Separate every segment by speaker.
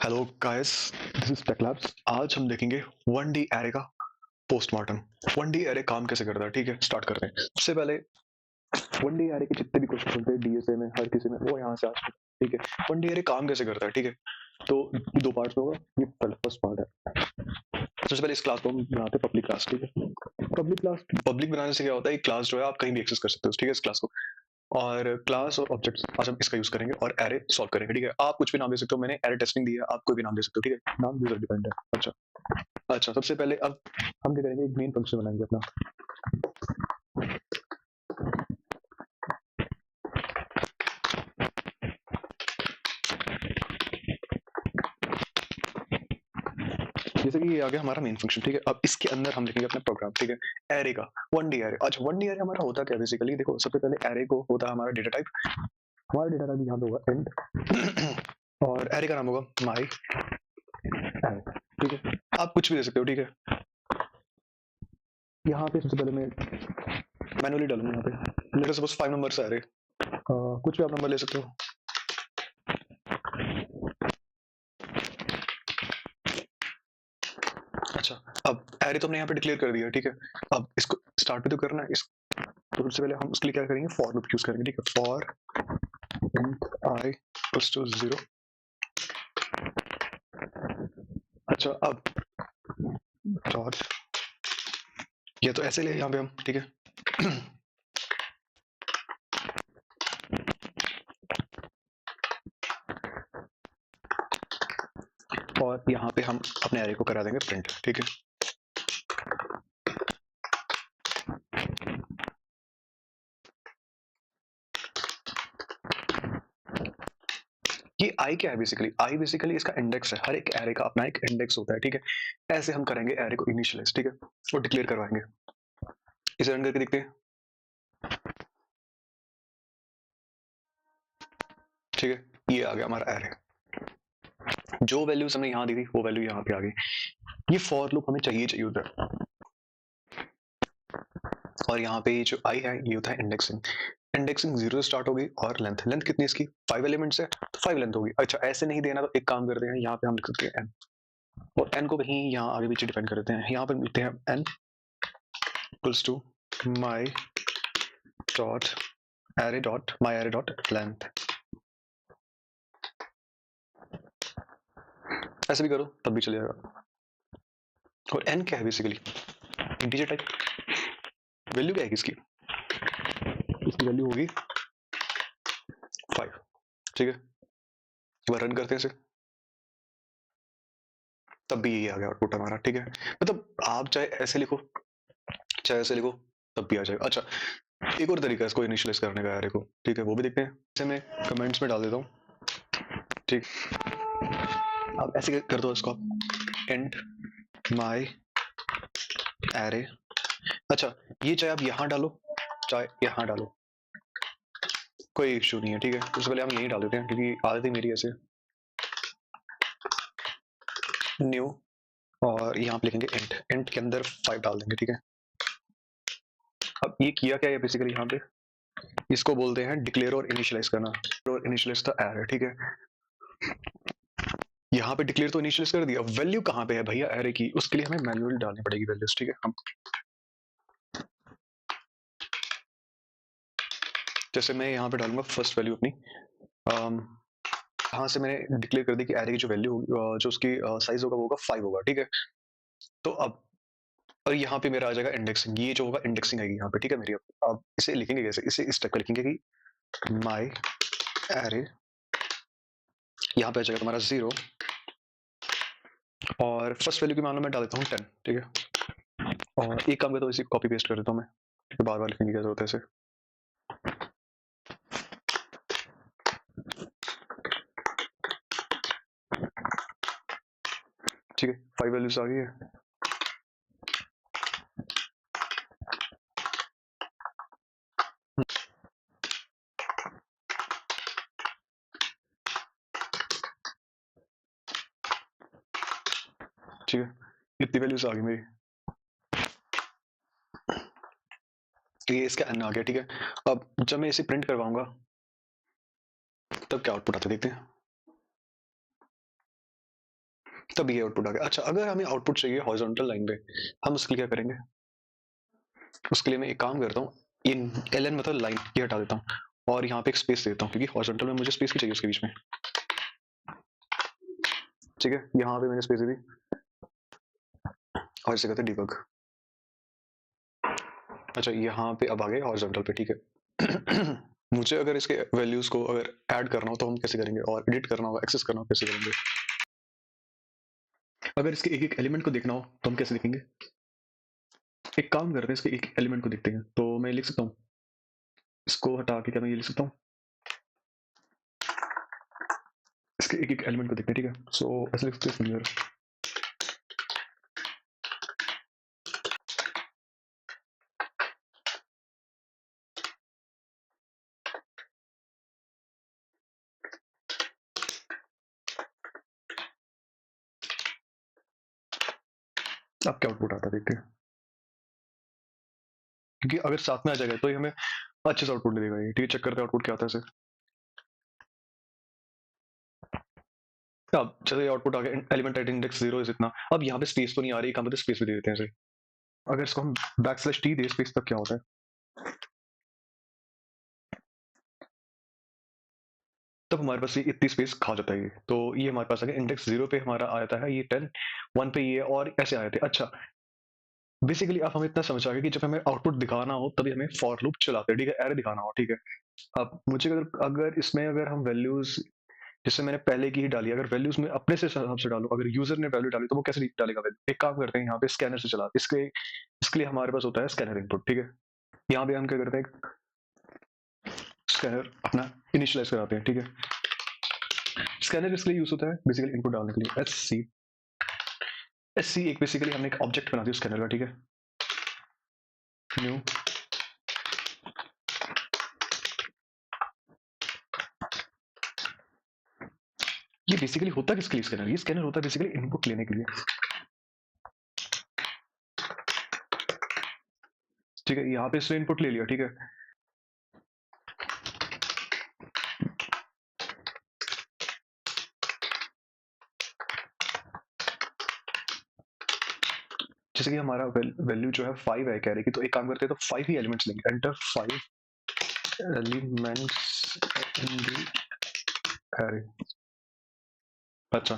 Speaker 1: Hello guys, this is Tech Labs. आज हम देखेंगे 1D एरे का पोस्टमार्टम। 1D एरे काम कैसे करता है, ठीक है। स्टार्ट करते हैं। सबसे पहले 1D एरे के जितने भी क्वेश्चन होते हैं डीएसए में, हर किसी में, वो यहाँ से आज, ठीक है। 1D एरे काम कैसे करता है, ठीक है। तो दो पार्ट्स में होगा। ये फर्स्ट पार्ट है। सबसे पहले इस क्लास को हम बनाते हैं पब्लिक क्लास, ठीक है। पब्लिक क्लास, पब्लिक बनाने से क्या होता है, एक क्लास जो है आप कहीं भी एक्सेस कर सकते हो, ठीक है, इस क्लास को। और क्लास और ऑब्जेक्ट्स आज हम इसका यूज करेंगे और एरे सॉल्व करेंगे, ठीक है। आप कुछ भी नाम दे सकते हो, मैंने एरे टेस्टिंग दी है, आप कोई भी नाम दे सकते हो, ठीक है। नाम यूजर डिपेंड है। अच्छा अच्छा, सबसे पहले अब हम क्या करेंगे, एक मेन फंक्शन बनाएंगे अपना। जैसे कि ये आ गया हमारा मेन फंक्शन, ठीक है। अब इसके अंदर हम लिखेंगे अपना प्रोग्राम, ठीक है। एरे का 1D एरे। अच्छा, 1D एरे हमारा होता क्या बेसिकली, देखो। सबसे पहले एरे को होता है हमारा डेटा टाइप। हमारा डेटा टाइप यहाँ पे होगा इंट और एरे का नाम होगा माई एरे, ठीक है। आप कुछ भी दे सकते हो, ठीक है। यहाँ पे सबसे पहले मैं मैनुअली डालूंगा। यहाँ पे लेट अस सपोज 5 नंबर से एरे, कुछ भी आप नंबर ले सकते हो। अच्छा, अब एरे तो हमने यहाँ पे डिक्लेयर कर दिया, ठीक है। अब इसको स्टार्ट भी तो करना है। इस तो सबसे पहले हम उसके लिए क्या करेंगे, फॉर लूप यूज करेंगे, ठीक है। For int I equals to 0। अच्छा, अब डॉट, ये तो ऐसे ले यहाँ पे हम, ठीक है। और यहाँ पे हम अपने एरे को करा देंगे प्रिंट, ठीक है। ये आई क्या है बेसिकली, आई बेसिकली इसका इंडेक्स है। हर एक एरे का अपना एक इंडेक्स होता है, ठीक है। ऐसे हम करेंगे एरे को इनिशियलाइज, ठीक है, और डिक्लेयर करवाएंगे। इसे रन करके देखते हैं, ठीक है। ये आ गया हमारा एरे। जो वैल्यूज हमने यहाँ दी थी वो वैल्यू यहाँ पे आ गई। ये फॉर लूप हमें चाहिए चाहिए उधर। और यहाँ पे जो आई है ये होता है इंडेक्सिंग। इंडेक्सिंग 0 से स्टार्ट होगी और लेंथ, लेंथ कितनी इसकी, 5 एलिमेंट्स है तो 5 लेंथ होगी। अच्छा, ऐसे नहीं देना तो एक काम करते हैं, यहाँ पे हम लिख सकते हैं एन, और एन को कहीं यहाँ आगे पीछे डिफाइन कर देते हैं। यहाँ पर लिखते हैं N equals to my dot array dot my array dot length. ऐसे भी करो तब भी चलेगा। और एन क्या है बेसिकली, इंटीजर टाइप। वैल्यू क्या है इसकी, इसकी वैल्यू होगी 5, ठीक है। एक बार रन करते हैं इसे, तब भी यही आ गया आउटपुट हमारा, ठीक है। मतलब आप चाहे ऐसे लिखो चाहे ऐसे लिखो, तब भी आ जाएगा। अच्छा, एक और तरीका है इसको इनिशियलाइज करने का एरे को, ठीक है, वो भी देखते हैं। जैसे मैं कमेंट्स में डाल देता हूँ, ठीक। अब ऐसे कर दो इसको आप, एंड माई एरे। अच्छा, ये चाहे आप यहाँ डालो चाहे यहाँ डालो, कोई इशू नहीं है, ठीक है। उससे पहले हम यही डाल देते हैं क्योंकि आदत है मेरी ऐसे। न्यू, और यहाँ पे लिखेंगे इंट, इंट के अंदर 5 डाल देंगे, ठीक है। अब ये किया क्या है बेसिकली, यहाँ पे इसको बोलते हैं डिक्लेयर और इनिशियलाइज करना, और इनिशियलाइज द एरे, ठीक है। यहाँ पे डिक्लेयर तो इनिशियलाइज कर दिया, वैल्यू कहाँ पे है भैया एरे की, उसके लिए हमें मैन्युअली डालनी पड़ेगी वैल्यूज, ठीक है। हम जैसे मैं यहाँ पे डालूंगा फर्स्ट वैल्यू अपनी, यहाँ से मैंने डिक्लेयर कर दी कि एरे की जो वैल्यू होगी, जो उसकी साइज होगा वो होगा 5 होगा, ठीक है। तो अब और यहाँ पे मेरा आ जाएगा इंडेक्सिंग, ये जो होगा इंडेक्सिंग आएगी यहाँ पे, ठीक है मेरी। अब इसे लिखेंगे कैसे, इसे इस टाइप का लिखेंगे कि माई एरे, यहाँ पे आ जाएगा तुम्हारा 0, और फर्स्ट वैल्यू की मान लो मैं डाल देता हूँ 10, ठीक है। और एक काम करता हूँ, इसे कॉपी पेस्ट कर देता हूँ मैं, बार बार लिखने की क्या जरूरत है इसे। ठीक है, 5 वैल्यूज आ गई है। ठीक है, इतनी वैल्यूज आ गई मेरी, तो ये इसका एन आ गया, ठीक है। अब जब मैं इसे प्रिंट करवाऊंगा तब क्या आउटपुट आता है देखते हैं। तब ये आउटपुट आ गया। अच्छा, अगर हमें आउटपुट चाहिए हॉरिजॉन्टल लाइन पे, हम उसके लिए क्या करेंगे? उसके लिए मैं एक काम करता हूँ, इन एल मतलब लाइन ये हटा देता हूँ और यहाँ पे एक स्पेस देता हूँ, क्योंकि हॉरिजॉन्टल में मुझे स्पेस भी चाहिए उसके बीच में। ठीक है, यहाँ पे मैंने स्पेस दे दी और इसे कहते हैं डिबग। अच्छा, यहाँ पे अब आ गए हॉरिजॉन्टल पे। ठीक है। मुझे अगर इसके वैल्यूज को अगर ऐड करना हो तो हम कैसे करेंगे, और एडिट करना होगा, एक्सेस करना हो कैसे करेंगे? अगर इसके एक एक एलिमेंट को देखना हो तो हम कैसे देखेंगे? एक काम करते हैं, इसके एक एलिमेंट को देखते हैं। तो मैं लिख सकता हूँ, इसको हटा के क्या मैं ये लिख सकता हूँ, इसके एक एक एलिमेंट को देखते हैं। ठीक है, सो ऐसे लिख सकते हैं फिंगर। अब क्या आउटपुट आता है देखते हैं, क्योंकि अगर साथ में आ जाएगा तो ये हमें अच्छे से आउटपुट देगा ये। ठीक है, चेक करते हैं आउटपुट क्या आता है इसे। अब चलिए आउटपुट आ गया, एलिमेंट एट इंडेक्स 0 इज इतना। अब यहाँ पे स्पेस तो नहीं आ रही, कहाँ पे स्पेस भी दे देते हैं इसे। अगर इसको हम \t दे स्पेस, तब क्या होता है? तब हमारे पास ये इतनी स्पेस खा जाता है ये। तो ये हमारे पास आ गया, इंडेक्स 0 पे हमारा आता है ये 10, 1 पे ये, और ऐसे आए थे। अच्छा, बेसिकली अब हमें इतना समझ आ गया कि जब हमें आउटपुट दिखाना हो तभी हमें फॉर लूप चलाते हैं। ठीक है, एरे दिखाना हो। ठीक है, अब मुझे अगर अगर इसमें अगर हम वैल्यूज जैसे मैंने पहले की ही डाली, अगर वैल्यूज में अपने से हिसाब से डालूं, अगर यूजर ने वैल्यू डाली तो वो कैसे डालेगा वैल्यू? एक काम करते हैं, यहाँ पे स्कैनर से चला, इसके लिए हमारे पास होता है स्कैनर इनपुट। ठीक है, यहाँ पे हम क्या करते हैं, स्कैनर अपना इनिशियलाइज कराते हैं। ठीक है, स्कैनर इसके लिए यूज होता है बेसिकली इनपुट डालने के लिए। एस सी एक बेसिकली हमने एक ऑब्जेक्ट बना दिया स्कैनर का। ठीक है, न्यू ये बेसिकली होता किसके लिए स्कैनर? ये स्कैनर होता है बेसिकली इनपुट लेने के लिए। ठीक है, यहाँ पे इसने इनपुट ले लिया। ठीक है, जैसे कि हमारा वैल्यू जो है 5 है कैरे की, तो एक काम करते हैं, तो 5 ही एलिमेंट्स लेंगे। Enter 5 elements in the array. अच्छा,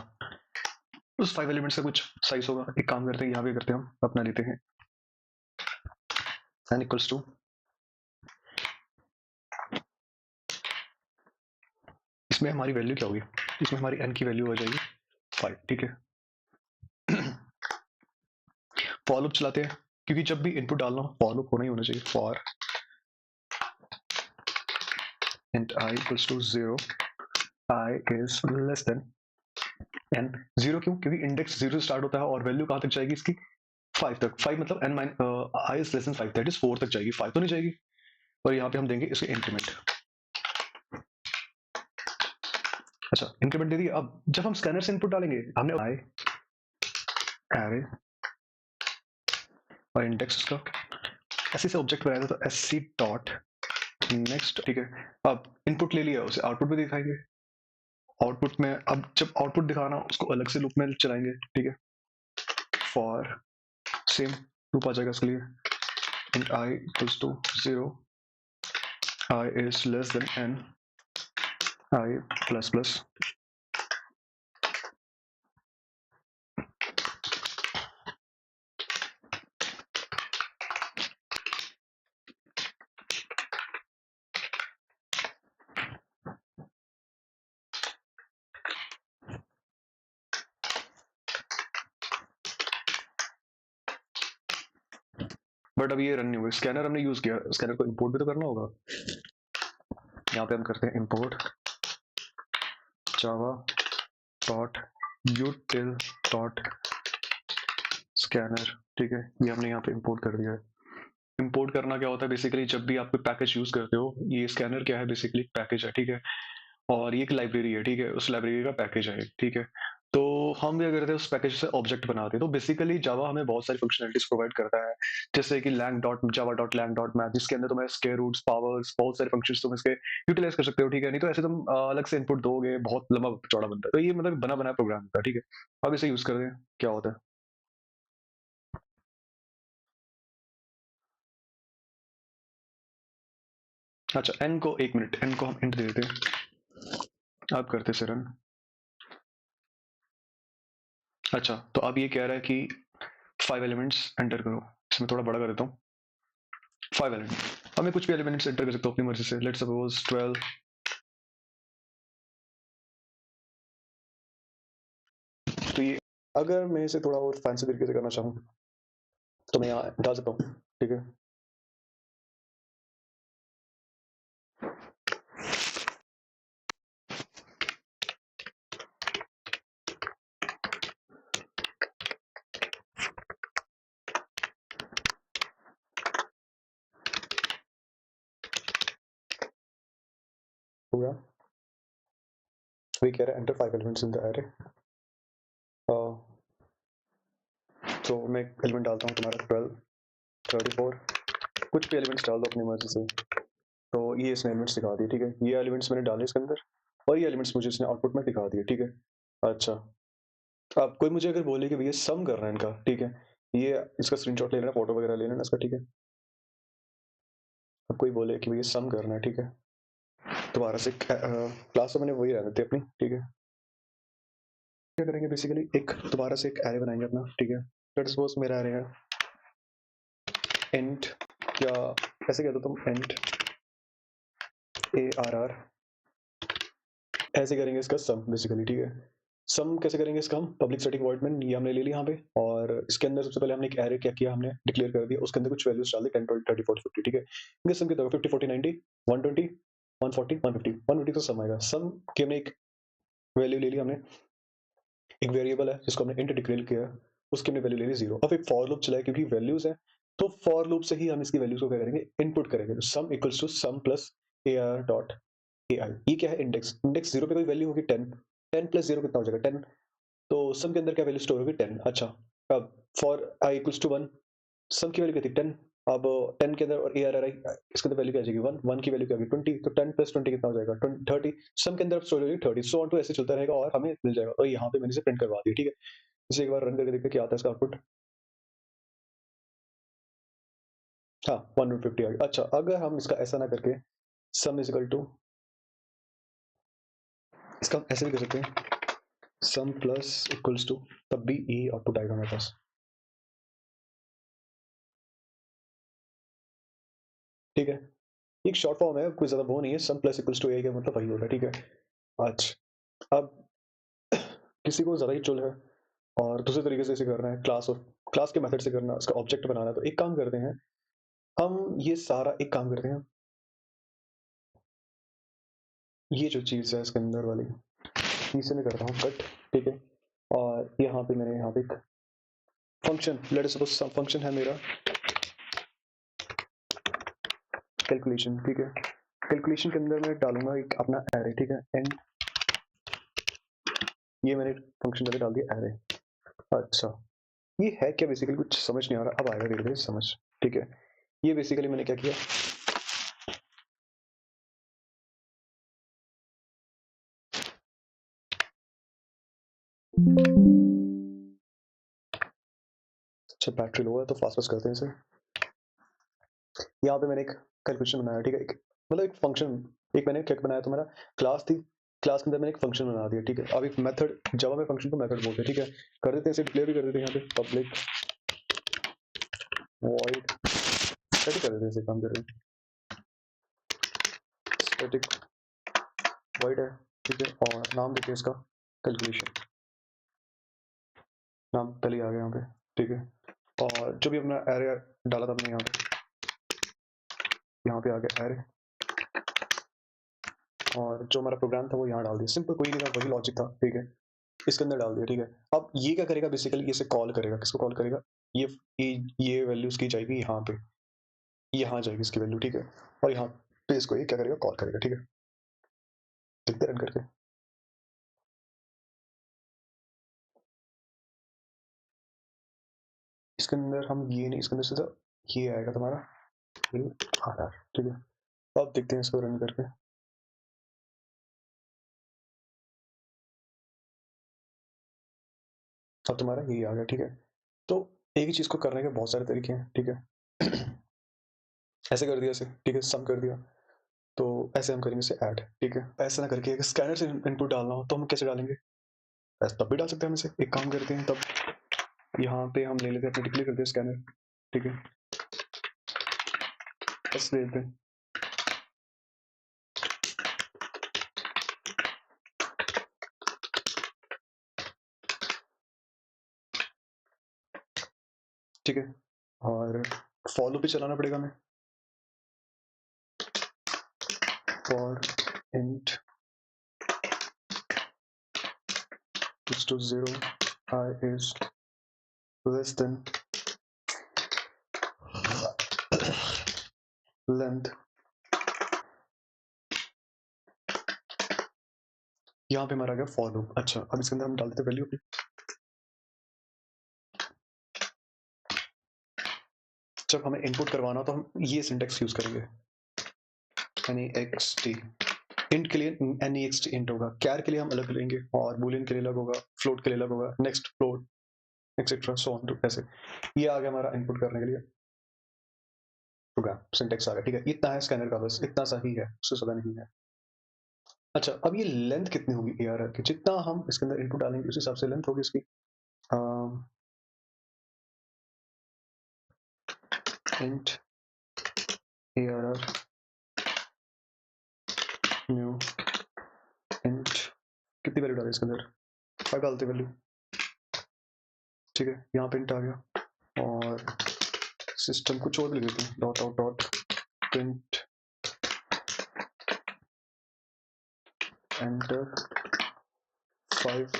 Speaker 1: उस 5 एलिमेंट्स का कुछ साइज होगा। एक काम करते हैं, यहाँ पे करते हैं, हम अपना लेते हैं n इक्वल्स टू, इसमें हमारी वैल्यू क्या होगी, इसमें हमारी n की वैल्यू हो जाएगी 5। ठीक है, फॉर लूप चलाते हैं, क्योंकि जब भी इनपुट डालना हो फॉर लूप होना ही होना चाहिए। For int I equals to 0, I is less than n। 0 क्यों? क्योंकि इंडेक्स 0 से स्टार्ट होता है और वैल्यू कहाँ तक जाएगी इसकी, 5 तक। 5 मतलब n I is less than 5, that is 4 तक जाएगी, 5 तो नहीं जाएगी। और यहाँ पे हम देंगे इसके इंक्रीमेंट। अच्छा, इंक्रीमेंट दे दिया। अब जब हम स्कैनर से इनपुट डालेंगे, हमने I एरे और इंडेक्स उसका ऐसे से ऑब्जेक्ट बनाया था, तो sc डॉट नेक्स्ट। ठीक है, अब इनपुट ले लिया, उसे आउटपुट भी दिखाएंगे। आउटपुट में अब जब आउटपुट दिखाना उसको अलग से लूप में चलाएंगे। ठीक है, फॉर सेम लूप आ जाएगा इसके लिए, int I equals to 0, I is less than n, I plus plus। But अब ये रन नहीं हुआ, स्कैनर हमने यूज किया, स्कैनर को इंपोर्ट भी तो करना होगा। यहाँ पे हम करते हैं import Java dot util dot scanner. ठीक है, ये हमने यहाँ पे इंपोर्ट कर दिया है। इंपोर्ट करना क्या होता है बेसिकली, जब भी आप कोई पैकेज यूज करते हो, ये स्कैनर क्या है बेसिकली पैकेज है। ठीक है, और ये एक लाइब्रेरी है। ठीक है, उस लाइब्रेरी का पैकेज है। ठीक है, तो हम क्या करते हैं उस पैकेज से ऑब्जेक्ट बनाते हैं। तो बेसिकली जावा हमें बहुत सारी फंक्शनैलिटीज़ प्रोवाइड करता है, जैसे कि lang.java.lang.math जिसके अंदर तुम्हें स्क्वायर रूट्स, पावर्स बहुत सारे फंक्शंस तुम इसके यूटिलाइज़ कर सकते हो, ठीक है? नहीं तो ऐसे तुम अलग से इनपुट दोगे, बहुत लंबा-चौड़ा बनता है। तो ये मतलब बना-बनाया प्रोग्राम होता है, ठीक है? अब इसे यूज़ करते हैं, क्या होता है? अच्छा n को 1 मिनट, n को हम इंट दे देते हैं। अब करते हैं इसे रन। अच्छा, तो अब ये कह रहा है कि 5 एलिमेंट्स एंटर करो। इसमें थोड़ा बड़ा कर देता हूँ। 5 एलिमेंट। अब मैं कुछ भी एलिमेंट्स एंटर कर सकता हूँ अपनी मर्ज़ी से। Let's suppose 12। तो ये अगर मैं इसे थोड़ा और फैंसी तरीके से करना चाहूँ, तो मैं यहाँ डाल सकता हूँ, ठीक है? हो गया। वही कह रहा है एंटर 5 एलिमेंट्स इन द अरे। तो मैं एक एलिमेंट डालता हूँ तुम्हारा 12, 34, कुछ भी एलिमेंट्स डाल दो अपनी मर्ज़ी से। तो ये इसने एलिमेंट्स दिखा दिए, ठीक है? ये एलिमेंट्स मैंने डाले इसके अंदर और ये एलिमेंट्स मुझे इसने आउटपुट में दिखा दिए, ठीक है? अच्छा, अब कोई मुझे अगर बोले कि भैया सम करना है इनका, ठीक है? ये इसका स्क्रीनशॉट ले लेना, फ़ोटो वगैरह ले लेना इसका, ठीक है? अब कोई बोले कि भैया सम करना है, ठीक है? दोबारा से क्लास तो मैंने वही रहने दी अपनी, ठीक है? क्या करेंगे बेसिकली एक दोबारा से एक एरे बनाएँगे अपना, ठीक है? लेट्स सपोज़ मेरा एरे है इंट या ऐसे कह दो तुम इंट ARR। ऐसे करेंगे इसका सम बेसिकली, ठीक है? सम कैसे करेंगे इसका हम? पब्लिक स्टैटिक वॉइड मेन ये हमने ले लिया यहाँ पे और इसके अंदर सबसे पहले हमने एक एरे क्या किया, हमने डिक्लेयर कर दिया, उसके अंदर कुछ वैल्यूज़ डाल दी 10, 20, 30, 40, 50, ठीक है? इनका सम कितना होगा 50, 40, 90, 120, 140, 150, 150 का सम आएगा। सम की हमने एक वैल्यू ले ली हमने, एक वेरिएबल है जिसको हमने इंट डिक्लेयर किया है, उसकी हमने वैल्यू ले ली 0। अब एक फॉर लूप चलाए क्योंकि वैल्यूज़ हैं, तो फॉर लूप से ही हम इसकी वैल्यूज़ को क्या करेंगे इनपुट करेंगे। Sum equals to sum plus AR dot AI। ये क्या है इंडेक्स, इंडेक्स 0 पे कोई वैल्यू होगी 10, 10 प्लस 0 कितना हो जाएगा 10। तो सम के अंदर क्या वैल्यू स्टोर होगी 10। अच्छा, अब फॉर I इक्वल्स टू 1 सम की वैल्यू क्या थी 10। अब 10 के अंदर और ARRI इसके अंदर वैल्यू क्या आ जाएगी 1, 1 की वैल्यू क्या होगी 20, तो 10 प्लस 20 कितना हो जाएगा 30। सम के अंदर स्टोर होगी 30, सो ऑन टू ऐसे चलता रहेगा और हमें मिल जाएगा। और यहाँ पे मैंने इसे प्रिंट करवा दिया, ठीक है? इसे एक बार रन करके देखते हैं क्या आता है इसका आउटपुट। हाँ 150 आ गया। अच्छा, अगर हम इसका ऐसा ना करके सम इज इक्वल टू, इसका हम ऐसे भी कर सकते हैं सम प्लस इक्वल्स टू, तब भी यही आउटपुट आएगा हमारे पास, ठीक है? एक शॉर्ट फॉर्म है, कोई ज़्यादा वो नहीं है। सम प्लस इक्वल्स टू ए का मतलब वही होता है, ठीक है? अच्छा, अब किसी को ज़्यादा ही चुल है और दूसरे तरीके से इसे करना है, क्लास और क्लास के मेथड से करना, उसका ऑब्जेक्ट बनाना है, तो एक काम करते हैं हम, ये सारा एक काम करते हैं, ये जो चीज़ है इसके अंदर वाली, इसे मैं करता हूँ कट, ठीक है? और यहाँ पे मैंने यहाँ पे एक function, let suppose sum function है मेरा कैलकुलेशन, ठीक है? कैलकुलेशन के अंदर मैं डालूंगा एक अपना एरे, ठीक है? एंड ये मैंने फंक्शन पहले डाल दिया एरे। अच्छा, ये है क्या बेसिकली, कुछ समझ नहीं आ रहा, अब आएगा धीरे धीरे समझ, ठीक है? ये बेसिकली मैंने क्या किया, अच्छा बैटरी लो है तो फास्ट फास्ट करते हैं इसे। यहाँ पे मैंने एक कैलकुलेशन बनाया, ठीक है? एक मतलब एक फंक्शन, एक मैंने क्या बनाया, तुम्हारा क्लास थी, क्लास के अंदर मैंने एक फंक्शन बना दिया, ठीक है? अब एक मेथड, जावा में फंक्शन को मेथड बोलते हैं, ठीक है? कर देते हैं इसे डिक्लेयर भी कर देते हैं यहाँ पे पब्लिक वॉइड, स्टैटिक कर देते हैं इसे, काम कर रहे हैं स्टैटिक वॉइड है, ठीक है? और नाम देते हैं इसका कैलकुलेशन, नाम पहले ही आ गया यहाँ पे, ठीक है? और जो भी अपना एरे डाला था हमने यहाँ पे आ गया एरे, और जो हमारा प्रोग्राम था वो यहाँ डाल दिया, सिंपल, कोई नहीं था, वही लॉजिक था, ठीक है? इसके अंदर डाल दिया, ठीक है? अब ये क्या करेगा बेसिकली, इसे कॉल करेगा, किसको कॉल करेगा, ये ये वैल्यूज की जाएगी यहाँ पे, यहाँ जाएगी इसकी वैल्यू, ठीक है? और यहाँ पे इसको ये क्या करेगा कॉल करेगा, ठीक है? देखते रन करके। इसके अंदर हम ये नहीं, इसके अंदर सीधा ये आएगा तुम्हारा ये आर, ठीक है। अब देखते हैं इसको रन करके। अब तुम्हारा यही आ गया, ठीक है। तो एक ही चीज को करने के बहुत सारे तरीके हैं, ठीक है। ऐसे कर दिया, ऐसे, ठीक है, सम कर दिया। तो ऐसे हम करेंगे इसे ऐड, ठीक है। ऐसे ना करके अगर स्कैनर से इनपुट डालना हो तो हम कैसे डालेंगे? ऐसे तब भी डाल सकते हैं हम इसे। एक काम करते हैं तब, यहाँ पे हम ले लेते हैं अपने, डिक्लेयर करते हैं स्कैनर, ठीक है। ऐसे ले लेते हैं, ठीक है। और फॉलो भी चलाना पड़ेगा हमें। For int is to 0, I is less than length। यहाँ पे हमारा आ गया फॉर लूप। अच्छा, अब इसके अंदर हम डाल देते वैल्यू अपनी। जब हमें इनपुट करवाना तो हम ये सिंटेक्स यूज करेंगे, next। इंट के लिए next इंट होगा, कैर के लिए हम अलग लेंगे, और बुलियन के लिए अलग होगा, फ्लोट के लिए अलग होगा, next float, etcetera, so on to ऐसे। ये आ गया हमारा इनपुट करने के लिए प्रोग्राम सिंटेक्स आ गया, ठीक है। इतना है स्कैनर का, बस इतना सा ही है, उससे ज्यादा नहीं है। अच्छा, अब ये लेंथ कितनी होगी ARR की? जितना हम इसके अंदर इनपुट डालेंगे उस हिसाब से लेंथ होगी इसकी। इंट ARR न्यू इंट, कितनी वैल्यू डालें इसके अंदर? 5 डालते वैल्यू, ठीक है। यहाँ पे इंट आ गया, और सिस्टम कुछ और भी लिख देते हैं, dot out dot print enter 5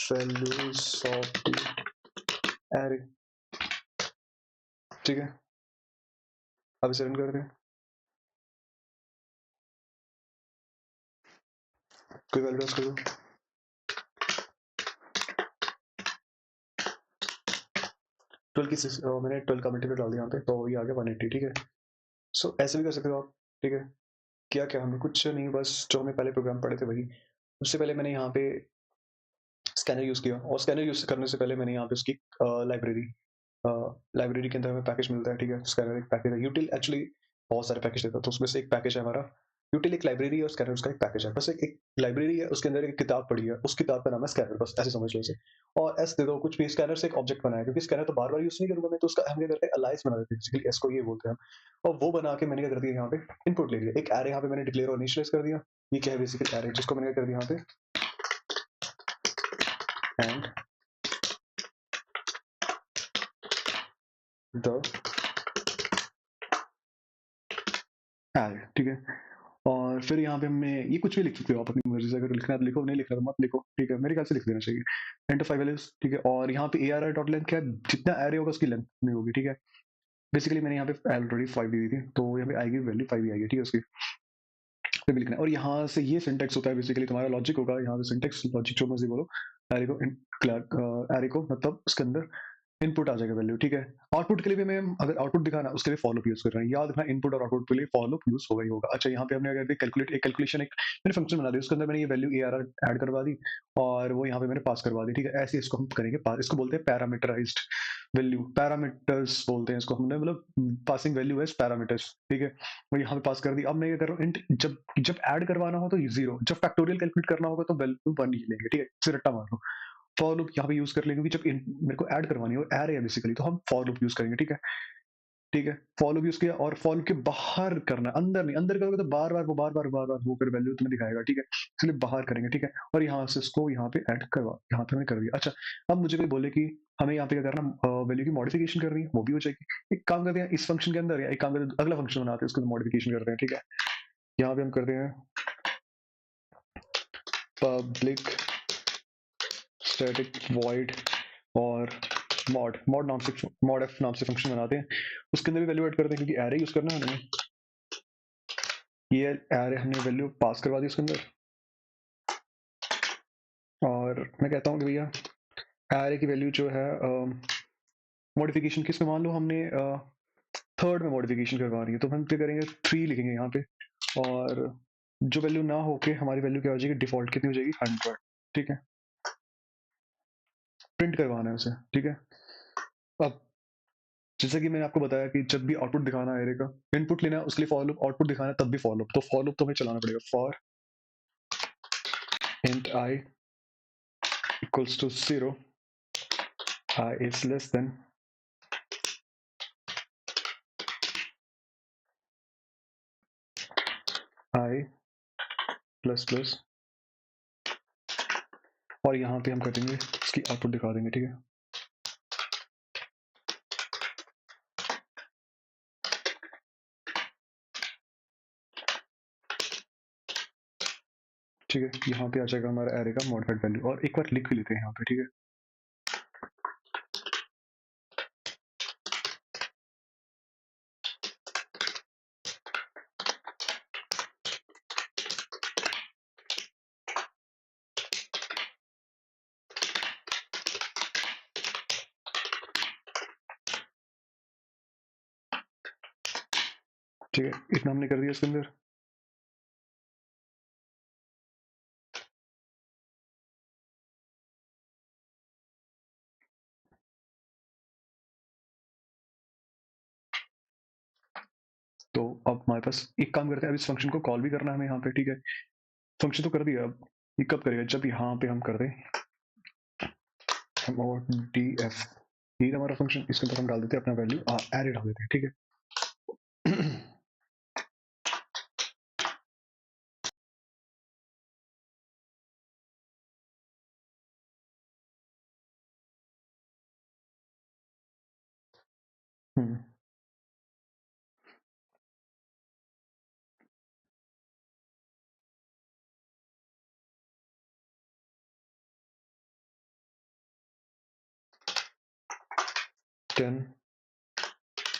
Speaker 1: values of the array, ठीक है। अब इसे रन करते हैं, कोई वैल्यू पास करो। मैंने 12 का मल्टीप्लाई डाल दिया यहाँ पे, तो ये आ गया 180, ठीक है। सो ऐसे भी कर सकते हो आप, ठीक है। क्या क्या हमने कुछ नहीं, बस जो हमें पहले प्रोग्राम पढ़े थे वही। उससे पहले मैंने यहाँ पे स्कैनर यूज किया, और स्कैनर यूज करने से पहले मैंने यहाँ पे उसकी लाइब्रेरी के अंदर हमें पैकेज मिलता है, ठीक है। स्कैनर एक पैकेज है, यूटिल एक्चुअली बहुत सारे पैकेज देता है, तो उसमें से एक पैकेज है हमारा यूटिल। एक लाइब्रेरी है और स्कैनर उसका एक पैकेज है। बस एक लाइब्रेरी है, उसके अंदर एक किताब पड़ी है, उस किताब का नाम है स्कैनर, बस ऐसे समझ लो इसे। और एस दे दो कुछ भी, स्कैनर से एक ऑब्जेक्ट बनाया, क्योंकि स्कैनर तो बार बार यूज नहीं करूंगा मैं, तो उसका हम क्या करते हैं, अलाइस बना देते हैं, बेसिकली एस को ये बोलते हैं हम। और वो बना के मैंने क्या कर दिया, यहाँ पे इनपुट ले लिया, एक एरे यहाँ पे मैंने डिक्लेयर और इनिशियलाइज कर दिया। ये क्या है, बेसिकली एरे, जिसको मैंने क्या कर दिया यहाँ पे एंड द एरे, ठीक है। और फिर यहाँ पे हमने ये कुछ भी लिख सकते हो आप अपनी मर्जी से, अगर लिखना है तो लिखो, नहीं लिखना तो मत लिखो, ठीक है। मेरे ख्याल से लिख देना चाहिए एंटर 5 वैल्यूज, ठीक है। और यहाँ पे ARR डॉट लेंथ क्या है, जितना एरे होगा उसकी लेंथ में होगी, ठीक है। बेसिकली मैंने यहाँ पे ऑलरेडी 5 दी थी, तो यहाँ पे आएगी वैल्यू 5 ही आएगी, ठीक है, उसकी पे भी लिखना है। और यहाँ से ये सिंटेक्स होता है, बेसिकली तुम्हारा लॉजिक होगा, यहाँ पे सिंटेक्स लॉजिक जो मर्जी बोलो। एरे को एरे को मतलब उसके अंदर इनपुट आ जाएगा वैल्यू, ठीक है। आउटपुट के लिए भी हमें अगर आउटपुट दिखाना, उसके लिए फॉलो यूज कर रहे हैं, याद रखना इनपुट और आउटपुट के लिए फॉलो यूज होगा ही होगा। अच्छा, यहाँ पे हमने अगर कैलकुलेट एक कैलकुलेशन एक मैंने फंक्शन बना दिया, उसके अंदर मैंने ये वैल्यू ARR ऐड करवा दी, और वो यहाँ पे मैंने पास करवा दी, ठीक है। ऐसे इसको हम करेंगे पास, इसको बोलते हैं पैरामीटराइज्ड वैल्यू, पैरामीटर्स बोलते हैं इसको हमने, मतलब पासिंग वैल्यू एज पैरामीटर्स, ठीक है। मैं यहाँ पे पास कर दी। अब मैं ये कर रहा हूँ इंट, जब जब ऐड करवाना हो तो 0, जब फैक्टोरियल कैलकुलेट करना होगा तो वैल्यू 1 ही लेंगे, ठीक है। फिर रट्टा मार लो। फॉर लूप यहाँ पे यूज कर लेंगे, क्योंकि जब मेरे को ऐड करवानी है, एरे है बेसिकली, तो हम फॉर लूप यूज करेंगे, ठीक है। ठीक है, फॉर लूप यूज किया, और फॉर लूप के बाहर करना, अंदर नहीं। अंदर करोगे तो बार बार वो फिर वैल्यू तुम्हें दिखाएगा, ठीक है। इसलिए बाहर करेंगे, ठीक है। और यहाँ से इसको यहाँ पे ऐड करवा, यहाँ पे हमने कर दिया। अच्छा, अब मुझे कोई बोले कि हमें यहाँ पे क्या करना, वैल्यू की मॉडिफिकेशन करनी है, वो भी हो जाएगी। एक काम करते हैं इस फंक्शन के अंदर, या एक काम करते हैं अगला फंक्शन बनाते हैं, उसके अंदर मॉडिफिकेशन करते हैं, ठीक है। यहाँ पे हम करते हैं पब्लिक स्टैटिक वॉइड और मॉड नाम से, मॉड एफ नाम से फंक्शन बनाते हैं, उसके अंदर भी वैल्यू ऐड करते हैं, क्योंकि एरे यूज करना है हमें। ये एरे हमने वैल्यू पास करवा दी उसके अंदर, और मैं कहता हूँ कि भैया एरे की वैल्यू जो है मॉडिफिकेशन किस में, मान लो हमने थर्ड में मॉडिफिकेशन करवानी है तो हम क्या करेंगे 3 लिखेंगे यहाँ पे, और जो वैल्यू ना होके हमारी वैल्यू क्या हो जाएगी, डिफॉल्ट कितनी हो जाएगी 100, ठीक है। प्रिंट करवाना है उसे, ठीक है। अब जैसे कि मैंने आपको बताया कि जब भी आउटपुट दिखाना है एरे का, इनपुट लेना है उसके लिए फॉर लूप, आउटपुट दिखाना है तब भी फॉर लूप, तो फॉर लूप तो हमें चलाना पड़ेगा। For int I equals to 0, I is less than I plus plus, और यहाँ पे हम कर देंगे इसकी आउटपुट दिखा देंगे, ठीक है। ठीक है, यहाँ पे आ जाएगा हमारा एरे का मॉडिफाइड वैल्यू, और एक बार लिख भी लेते हैं यहाँ पे, ठीक है। ठीक है, इतना हमने कर दिया इसके अंदर। तो अब हमारे पास एक काम करते हैं, अब इस फंक्शन को कॉल भी करना है हमें यहाँ पे, ठीक है। फंक्शन तो कर दिया, अब ये कब करेगा, जब यहाँ पे हम कर दें df, ये हमारा फंक्शन, इसके अंदर हम डाल देते हैं अपना वैल्यू, एरे डाल देते हैं, ठीक है। हम्म, टेन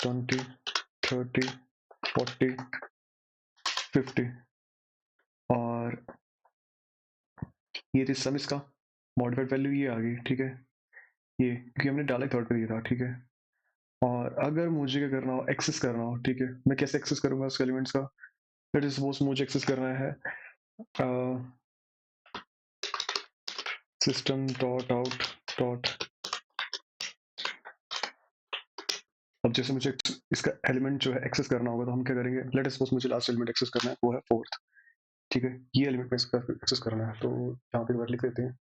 Speaker 1: 20 30 40 50, और ये थी सम, इसका मॉडिफाइड वैल्यू ये आ गई, ठीक है। ये क्योंकि हमने डाला थर्ड पे दिया था, ठीक है। और अगर मुझे क्या करना हो, एक्सेस करना हो, ठीक है, मैं कैसे एक्सेस करूंगा उसके एलिमेंट्स का। लेट अस सपोज मुझे एक्सेस करना है सिस्टम डॉट आउट डॉट, अब जैसे मुझे इसका एलिमेंट जो है एक्सेस करना होगा तो हम क्या करेंगे, लेट अस सपोज मुझे लास्ट एलिमेंट एक्सेस करना है, वो है फोर्थ, ठीक है। ये एलिमेंट में इसका एक्सेस करना है, तो यहाँ पे वर्ड लिख देते हैं।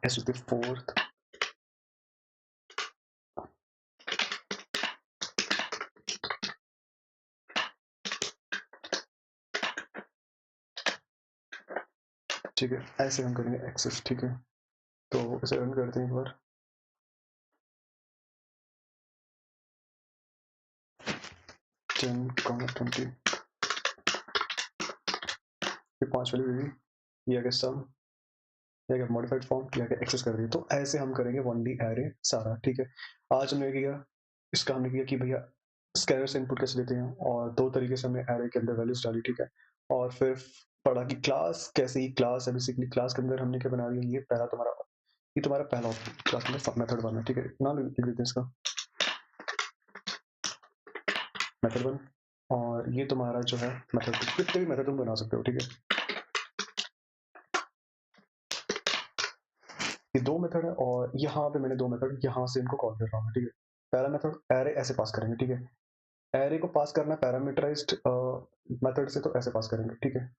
Speaker 1: एस इज द फोर्थ, ठीक है, ऐसे हम करेंगे एक्सेस, ठीक है। तो इसे रन करते हैं एक बार। 10, 20, ये 5 वैल्यू दी, ये आगे सम, ये आगे मॉडिफाइड फॉर्म, ये आगे एक्सेस कर दी। तो ऐसे हम करेंगे 1D एरे सारा, ठीक है। आज हमने किया, इसका हमने किया कि भैया स्कैनर से इनपुट कैसे लेते हैं, और 2 तरीके से हमने एरे के अंदर वैल्यूज डाली, ठीक है। और फिर पढ़ा कि क्लास कैसे, ही क्लास है बेसिकली, क्लास के अंदर हमने क्या बना दिया, ये पहला तुम्हारा, ये तुम्हारा पहला क्लास में मेथड वन है, ठीक है। नाम लिख देते हैं इसका मेथड वन, और ये तुम्हारा जो है मेथड टू, कितने भी मेथड तुम बना सकते हो, ठीक है। ये 2 मेथड है, और यहाँ पे मैंने 2 मेथड यहाँ से इनको कॉल कर रहा हूँ, ठीक है। पहला मेथड एरे ऐसे पास करेंगे, ठीक है। एरे को पास करना पैरामीटराइज्ड मेथड से, तो ऐसे पास करेंगे, ठीक है।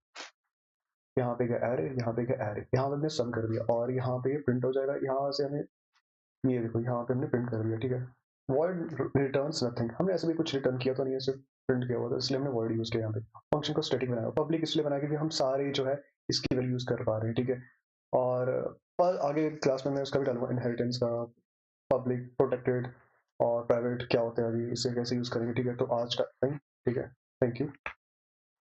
Speaker 1: यहाँ पे गया एरे, यहाँ पे गया एरे, यहाँ पे हमने सम कर दिया, और यहाँ पे ये प्रिंट हो जाएगा, यहाँ से हमें ये देखो यहाँ पे हमने प्रिंट कर दिया, ठीक है। वॉइड रिटर्न्स नथिंग, हमने ऐसे भी कुछ रिटर्न किया तो नहीं है, सिर्फ प्रिंट किया हुआ था, इसलिए हमने वॉइड यूज किया यहाँ पे। फंक्शन को स्टैटिक बनाया, पब्लिक इसलिए बनाया क्योंकि हम सारे जो है इसकी वैल्यू यूज कर पा रहे हैं, ठीक है। और पर आगे क्लास में मैं उसका भी डालूंगा, इनहेरिटेंस का, पब्लिक, प्रोटेक्टेड और प्राइवेट क्या होते हैं, अभी इसे कैसे यूज करेंगे, ठीक है। तो आज का, ठीक है, थैंक यू।